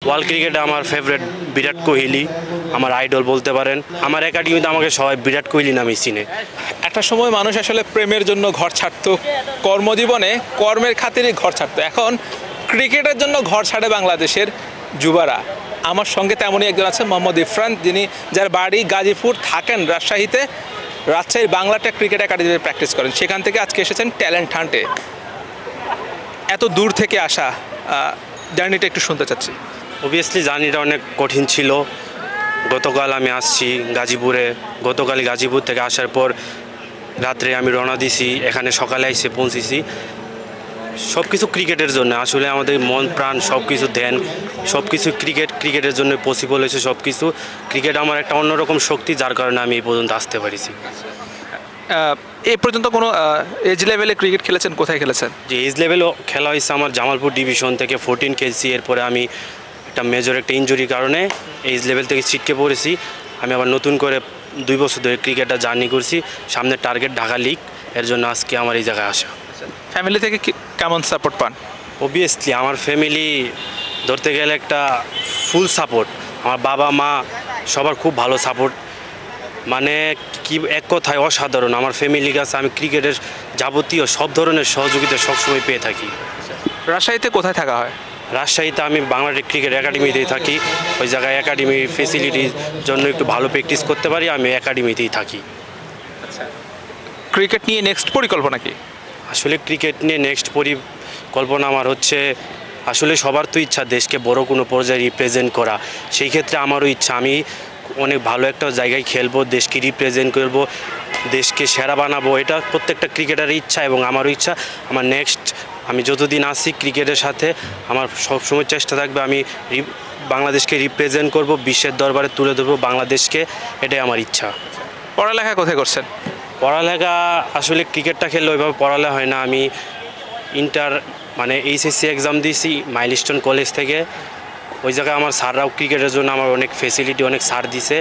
World ক্রিকেটে আমার favourite Virat Kohli, আমার আইডল বলতে পারেন। আমার একাডেমিতে আমাকে সবাই বিরাট কোহলি নামে চিনে। একটা সময় মানুষ আসলে প্রেমের জন্য ঘর ছাড়তো, কর্মজীবনে কর্মের খাতিরে ঘর ছাড়তো। এখন ক্রিকেটের জন্য ঘর ছাড়ে বাংলাদেশের যুবারা। আমার সঙ্গে তেমনই একজন আছে, মোহাম্মদ ইরফান, যিনি যার বাড়ি গাজীপুর, থাকেন রাজশাহীতে। রাজশাহীর বাংলাটেক ক্রিকেট একাডেমিতে প্র্যাকটিস করেন, সেখান থেকে আজকে এসেছেন ট্যালেন্ট হান্টে। এত দূর থেকে আসা জার্নিটা একটু শুনতে চাচ্ছি। অবভিয়াসলি জার্নিটা অনেক কঠিন ছিল। গতকাল আমি আসছি গাজীপুরে, গতকাল গাজীপুর থেকে আসার পর রাত্রে আমি রওনা দিছি, এখানে সকালে এসে পৌঁছেছি। সব কিছু ক্রিকেটের জন্য, আসলে আমাদের মন প্রাণ সব কিছু ধ্যান সব কিছু ক্রিকেটের জন্য পসিবল হয়েছে। সব কিছু ক্রিকেট আমার একটা অন্যরকম শক্তি, যার কারণে আমি এই পর্যন্ত আসতে পারিছি। এই পর্যন্ত কোনো এজ লেভেলে ক্রিকেট খেলেছেন? কোথায় খেলেছেন? যে এজ লেভেলও খেলা হয়েছে আমার জামালপুর ডিভিশন থেকে 14 খেলছি। এরপরে আমি একটা মেজর একটা ইনজুরির কারণে এজ লেভেল থেকে ছিটকে পড়েছি। আমি আবার নতুন করে 2 বছর ধরে ক্রিকেটটা জার্নি করছি। সামনে টার্গেট ঢাকা লিগ, এর জন্য আজকে আমার এই জায়গায় আসা। ফ্যামিলি থেকে কেমন সাপোর্ট পান? অবভিয়াসলি আমার ফ্যামিলি ধরতে গেলে একটা ফুল সাপোর্ট। আমার বাবা মা সবার খুব ভালো সাপোর্ট, মানে কি এক কথায় অসাধারণ। আমার ফ্যামিলির কাছে আমি ক্রিকেটের যাবতীয় সব ধরনের সহযোগিতা সবসময় পেয়ে থাকি। রাজশাহীতে কোথায় থাকা হয়? রাজশাহীতে আমি বাংলাদেশ ক্রিকেট একাডেমিতেই থাকি। ওই জায়গায় একাডেমি ফেসিলিটির জন্য একটু ভালো প্র্যাকটিস করতে পারি, আমি একাডেমিতেই থাকি। ক্রিকেট নিয়ে নেক্সট পরিকল্পনা কি? আসলে ক্রিকেট নিয়ে নেক্সট পরিকল্পনা আমার হচ্ছে, আসলে সবার তো ইচ্ছা দেশকে বড় কোনো পর্যায়ে রিপ্রেজেন্ট করা। সেই ক্ষেত্রে আমারও ইচ্ছা, আমি অনেক ভালো একটা জায়গায় খেলবো, দেশকে রিপ্রেজেন্ট করবো, দেশকে সেরা বানাবো। এটা প্রত্যেকটা ক্রিকেটারের ইচ্ছা এবং আমারও ইচ্ছা। আমার নেক্সট আমি যতদিন আসি ক্রিকেটের সাথে, আমার সবসময় চেষ্টা থাকবে আমি বাংলাদেশকে রিপ্রেজেন্ট করব, বিশ্বের দরবারে তুলে ধরবো বাংলাদেশকে। এটাই আমার ইচ্ছা। পড়ালেখা কোথায় করছেন? পড়ালেখা আসলে ক্রিকেটটা খেললে ওইভাবে পড়ালেখা হয় না। আমি ইন্টার মানে এইচএসসি এক্সাম দিয়েছি মাইলস্টোন কলেজ থেকে। ওই জায়গায় আমার স্যাররাও ক্রিকেটের জন্য আমার অনেক ফেসিলিটি, অনেক ছাড় দিছে।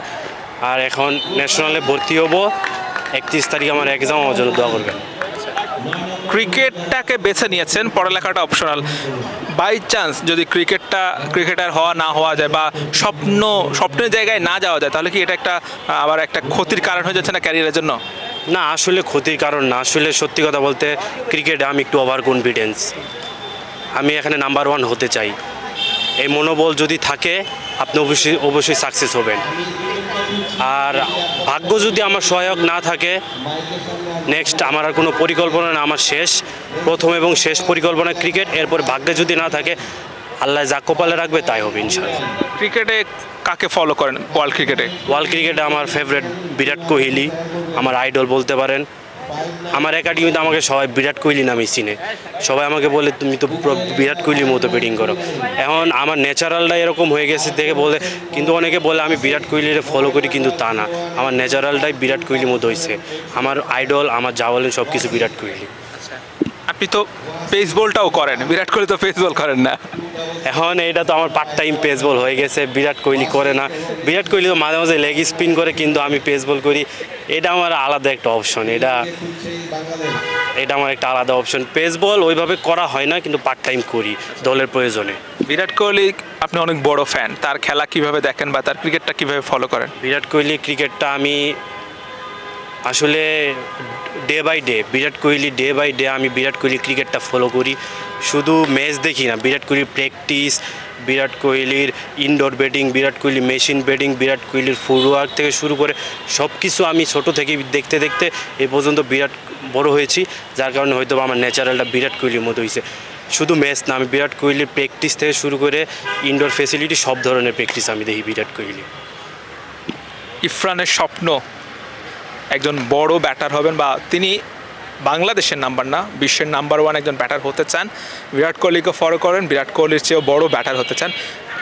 আর এখন ন্যাশনালে ভর্তি হব, 31 তারিখ আমার এক্সাম, আমার জন্য দোয়া করবেন। ক্রিকেটটাকে বেছে নিয়েছেন, পড়ালেখাটা অপশনাল। বাই চান্স যদি ক্রিকেটার হওয়া না হওয়া যায়, বা স্বপ্নের জায়গায় না যাওয়া যায়, তাহলে কি এটা আবার একটা ক্ষতির কারণ হয়ে যাচ্ছে না ক্যারিয়ারের জন্য? না, আসলে ক্ষতির কারণ না। আসলে সত্যি কথা বলতে ক্রিকেটে আমি একটু ওভার কনফিডেন্স। আমি এখানে নাম্বার 1 হতে চাই। এই মনোবল যদি থাকে আপনি অবশ্যই সাকসেস হবেন। আর ভাগ্য যদি আমার সহায়ক না থাকে, নেক্সট আমার আর কোনো পরিকল্পনা না, আমার প্রথম এবং শেষ পরিকল্পনা ক্রিকেট। এরপর ভাগ্যে যদি না থাকে, আল্লাহ যা কপালে রাখবে তাই হবে ইনশাআল্লাহ। ক্রিকেটে কাকে ফলো করেন? ওয়ার্ল্ড ক্রিকেটে আমার ফেভারিট বিরাট কোহলি, আমার আইডল বলতে পারেন। আমার একাডেমিতে আমাকে সবাই বিরাট কোহলি নামে চিনে। সবাই আমাকে বলে তুমি তো বিরাট কোহলির মতো ব্যাটিং করো। এখন আমার ন্যাচারালটা এরকম হয়ে গেছে দেখে বলে, কিন্তু অনেকে বলে আমি বিরাট কোহলির ফলো করি, কিন্তু তা না। আমার ন্যাচারালটাই বিরাট কোহলির মতো হয়েছে। আমার আইডল, আমার যা বলেন সব কিছু বিরাট কোহলি। আপনি তো পেসবলটাও করেন, বিরাট কোহলি তো পেসবল করেন না। এখন এটা তো আমার পার্ট টাইম পেসবল হয়ে গেছে, বিরাট কোহলি করে না। বিরাট কোহলি তো মাঝে মাঝে লেগ স্পিন করে, কিন্তু আমি পেসবল করি। এটা আমার আলাদা একটা অপশন, এটা আমার একটা আলাদা অপশন। পেসবল ওইভাবে করা হয় না, কিন্তু পার্ট টাইম করি দলের প্রয়োজনে। বিরাট কোহলি আপনি অনেক বড় ফ্যান, তার খেলা কিভাবে দেখেন বা তার ক্রিকেটটা কিভাবে ফলো করেন? বিরাট কোহলি ক্রিকেটটা আমি আসলে ডে বাই ডে, আমি বিরাট কোহলি ক্রিকেটটা ফলো করি। শুধু ম্যাচ দেখি না, বিরাট কোহলির প্র্যাকটিস, বিরাট কোহলির indoor batting, Virat Kohli machine batting, বিরাট কোহলির ফুটওয়ার্ক থেকে শুরু করে সব কিছু আমি ছোটো থেকে দেখতে দেখতে এই পর্যন্ত বিরাট বড় হয়েছি। যার কারণে হয়তো আমার ন্যাচারালটা বিরাট কোহলির মতো হয়েছে। শুধু ম্যাচ না, আমি বিরাট কোহলির প্র্যাকটিস থেকে শুরু করে ইনডোর ফেসিলিটি সব ধরনের প্র্যাকটিস আমি দেখি বিরাট কোহলি। ইরফানের স্বপ্ন একজন বড় ব্যাটার হবেন, বা তিনি বাংলাদেশের নাম্বার না বিশ্বের নাম্বার 1 একজন ব্যাটার হতে চান। বিরাট কোহলিকে ফলো করেন, বিরাট কোহলির চেয়েও বড় ব্যাটার হতে চান।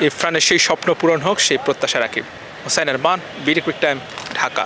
ইরফানের সেই স্বপ্ন পূরণ হোক, সেই প্রত্যাশা রাখি। Hossain Arman, BD quick time, Dhaka.